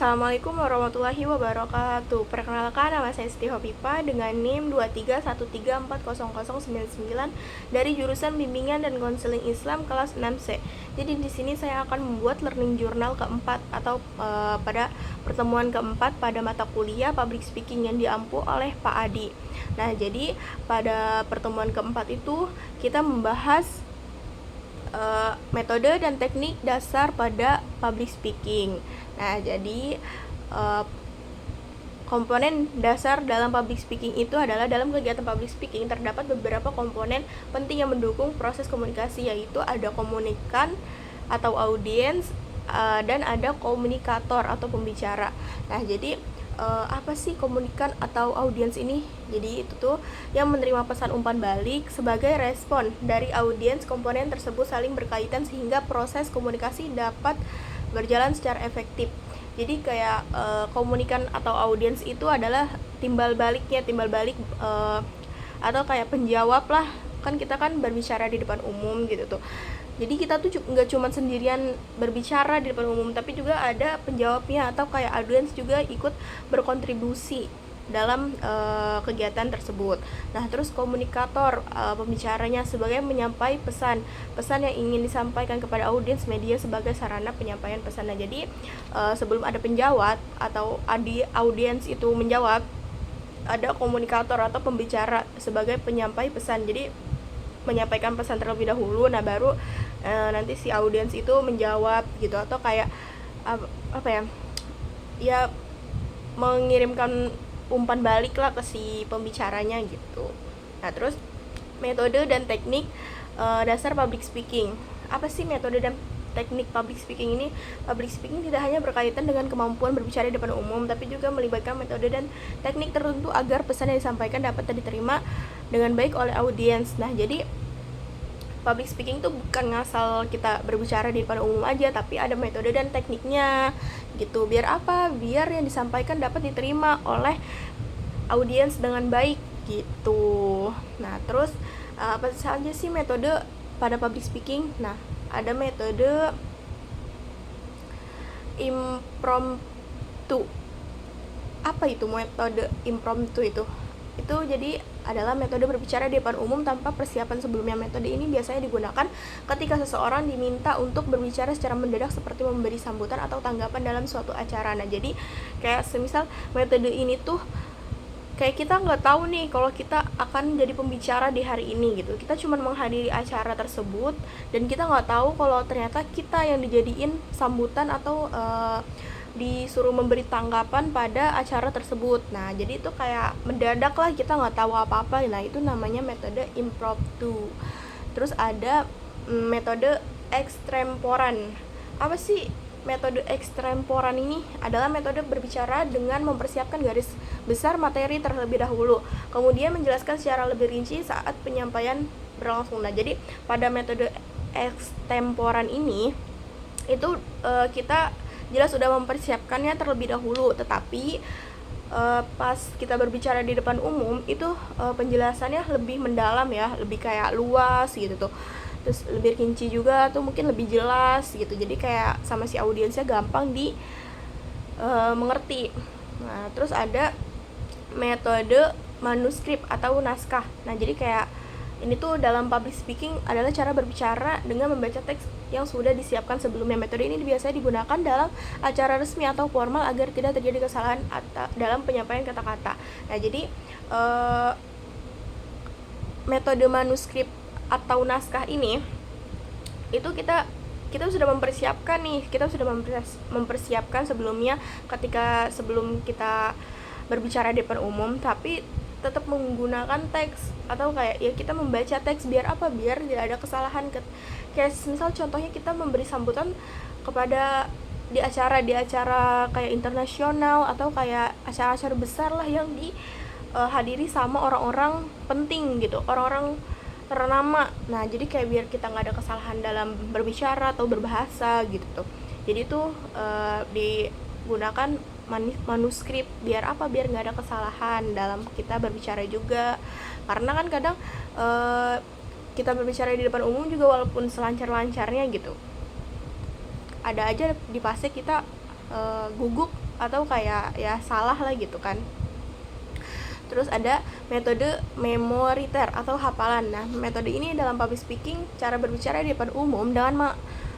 Assalamualaikum warahmatullahi wabarakatuh. Perkenalkan, nama saya Siti Hopipa dengan NIM 2313400099 dari jurusan Bimbingan dan Konseling Islam kelas 6C. Jadi di sini saya akan membuat learning journal keempat atau pada pertemuan keempat pada mata kuliah Public Speaking yang diampu oleh Pak Adi. Nah, jadi pada pertemuan keempat itu kita membahas metode dan teknik dasar pada public speaking. Nah, jadi komponen dasar dalam public speaking itu adalah dalam kegiatan public speaking terdapat beberapa komponen penting yang mendukung proses komunikasi, yaitu ada komunikan atau audiens dan ada komunikator atau pembicara. Nah, jadi apa sih komunikan atau audiens ini? Jadi itu tuh yang menerima pesan umpan balik sebagai respon dari audiens. Komponen tersebut saling berkaitan sehingga proses komunikasi dapat berjalan secara efektif. Jadi kayak komunikan atau audiens itu adalah timbal balik atau kayak penjawab lah. Kan kita kan berbicara di depan umum gitu tuh. Jadi kita tuh nggak cuma sendirian berbicara di depan umum, tapi juga ada penjawabnya atau kayak audiens juga ikut berkontribusi dalam kegiatan tersebut. Nah, terus komunikator, pembicaranya sebagai menyampai pesan yang ingin disampaikan kepada audiens, media sebagai sarana penyampaian pesan. Nah, jadi sebelum ada penjawab atau audiens itu menjawab, ada komunikator atau pembicara sebagai penyampai pesan. Jadi menyampaikan pesan terlebih dahulu, nah baru nanti si audiens itu menjawab gitu, atau kayak ya mengirimkan umpan balik lah ke si pembicaranya gitu. Nah, terus metode dan teknik dasar public speaking. Apa sih metode dan teknik public speaking ini? Public speaking tidak hanya berkaitan dengan kemampuan berbicara di depan umum, tapi juga melibatkan metode dan teknik tertentu agar pesan yang disampaikan dapat diterima dengan baik oleh audiens. Nah, jadi public speaking itu bukan ngasal kita berbicara di depan umum aja, tapi ada metode dan tekniknya gitu. Biar apa? Biar yang disampaikan dapat diterima oleh audiens dengan baik gitu. Nah, terus apa saja sih metode pada public speaking? Nah, ada metode impromptu. Apa itu metode impromptu itu? Itu jadi adalah metode berbicara di depan umum tanpa persiapan sebelumnya. Metode ini biasanya digunakan ketika seseorang diminta untuk berbicara secara mendadak, seperti memberi sambutan atau tanggapan dalam suatu acara. Nah, jadi kayak semisal metode ini tuh kayak kita nggak tahu nih kalau kita akan jadi pembicara di hari ini gitu. Kita cuma menghadiri acara tersebut dan kita nggak tahu kalau ternyata kita yang dijadiin sambutan atau disuruh memberi tanggapan pada acara tersebut. Nah, jadi itu kayak mendadak lah, kita nggak tahu apa-apa. Nah, itu namanya metode impromptu. Terus ada metode extemporan. Apa sih metode extemporan ini? Adalah metode berbicara dengan mempersiapkan garis besar materi terlebih dahulu, kemudian menjelaskan secara lebih rinci saat penyampaian berlangsung. Nah, jadi pada metode extemporan ini itu kita jelas sudah mempersiapkannya terlebih dahulu, tetapi pas kita berbicara di depan umum itu penjelasannya lebih mendalam ya, lebih kayak luas gitu tuh, terus lebih rinci juga tuh, mungkin lebih jelas gitu, jadi kayak sama si audiensnya gampang di mengerti. Nah, terus ada metode manuskrip atau naskah. Nah, jadi kayak ini tuh dalam public speaking adalah cara berbicara dengan membaca teks yang sudah disiapkan sebelumnya. Metode ini biasanya digunakan dalam acara resmi atau formal agar tidak terjadi kesalahan dalam penyampaian kata-kata. Nah, jadi metode manuskrip atau naskah ini itu kita sudah mempersiapkan nih, kita sudah mempersiapkan sebelumnya sebelum kita berbicara di depan umum, tapi tetap menggunakan teks atau kayak ya kita membaca teks. Biar apa? Biar tidak ada kesalahan. Kayak misal contohnya kita memberi sambutan kepada di acara kayak internasional atau kayak acara-acara besar lah yang dihadiri sama orang-orang penting gitu, orang-orang ternama. Nah, jadi kayak biar kita nggak ada kesalahan dalam berbicara atau berbahasa gitu tuh. Jadi tuh digunakan manuskrip. Biar apa? Biar nggak ada kesalahan dalam kita berbicara juga, karena kan kadang kita berbicara di depan umum juga walaupun selancar-lancarnya gitu, ada aja di fase kita gugup atau kayak ya salah lah gitu kan. Terus ada metode memoriter atau hafalan. Nah, metode ini dalam public speaking cara berbicara di depan umum dengan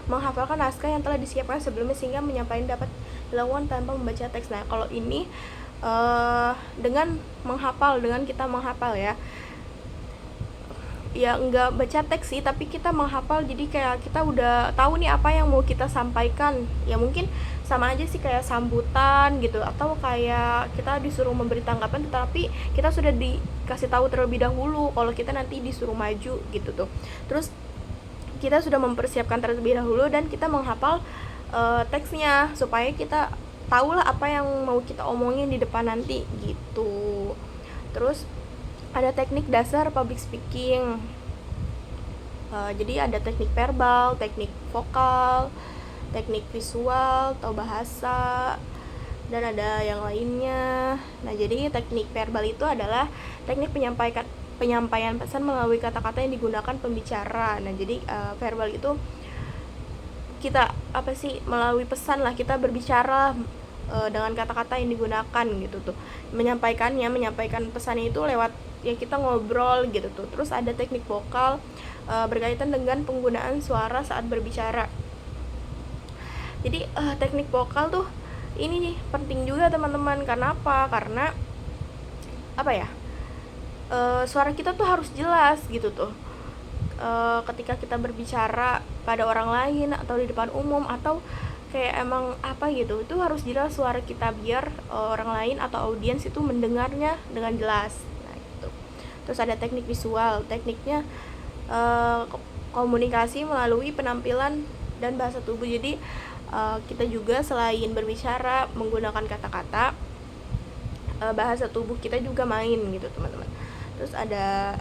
menghafalkan naskah yang telah disiapkan sebelumnya sehingga menyampaikan dapat dilakukan tanpa membaca teks. Nah, kalau ini dengan kita menghafal ya nggak baca teks sih, tapi kita menghafal, jadi kayak kita udah tahu nih apa yang mau kita sampaikan. Ya mungkin sama aja sih kayak sambutan gitu, atau kayak kita disuruh memberi tanggapan tetapi kita sudah dikasih tahu terlebih dahulu kalau kita nanti disuruh maju gitu tuh. Terus kita sudah mempersiapkan terlebih dahulu dan kita menghafal teksnya supaya kita tahulah apa yang mau kita omongin di depan nanti gitu. Terus ada teknik dasar public speaking. Jadi ada teknik verbal, teknik vokal, teknik visual atau bahasa, dan ada yang lainnya. Nah, jadi teknik verbal itu adalah teknik penyampaian pesan melalui kata-kata yang digunakan pembicara. Nah, jadi verbal itu kita melalui pesan lah, kita berbicara dengan kata-kata yang digunakan gitu tuh. Menyampaikan pesannya itu lewat ya kita ngobrol gitu tuh. Terus ada teknik vokal berkaitan dengan penggunaan suara saat berbicara. Jadi teknik vokal tuh ini nih penting juga teman-teman. Kenapa? Karena suara kita tuh harus jelas gitu tuh. Ketika kita berbicara pada orang lain atau di depan umum atau kayak emang gitu, itu harus jelas suara kita biar orang lain atau audiens itu mendengarnya dengan jelas. Nah, gitu. Terus ada teknik visual. Tekniknya komunikasi melalui penampilan dan bahasa tubuh. Jadi kita juga selain berbicara menggunakan kata-kata, bahasa tubuh kita juga main gitu teman-teman. Terus ada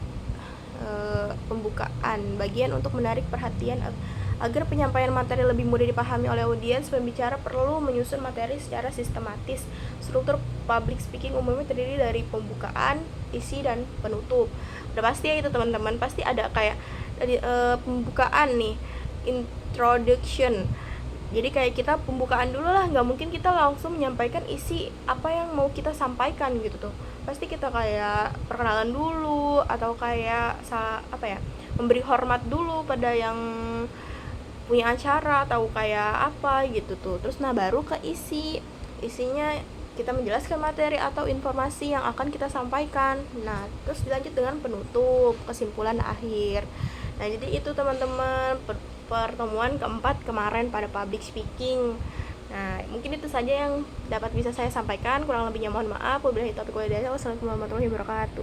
pembukaan, bagian untuk menarik perhatian. Agar penyampaian materi lebih mudah dipahami oleh audiens, pembicara perlu menyusun materi secara sistematis. Struktur public speaking umumnya terdiri dari pembukaan, isi, dan penutup. Udah pasti ya itu teman-teman, pasti ada kayak pembukaan nih, introduction. Jadi kayak kita pembukaan dulu lah, nggak mungkin kita langsung menyampaikan isi apa yang mau kita sampaikan gitu tuh. Pasti kita kayak perkenalan dulu atau kayak memberi hormat dulu pada yang punya acara atau kayak apa gitu tuh. Terus baru ke isinya kita menjelaskan materi atau informasi yang akan kita sampaikan. Nah, terus dilanjut dengan penutup, kesimpulan akhir. Nah, jadi itu teman-teman pertemuan keempat kemarin pada public speaking. Nah, mungkin itu saja yang dapat bisa saya sampaikan. Kurang lebihnya mohon maaf. Wabillahi taufiq wal hidayah. Wassalamualaikum warahmatullahi wabarakatuh.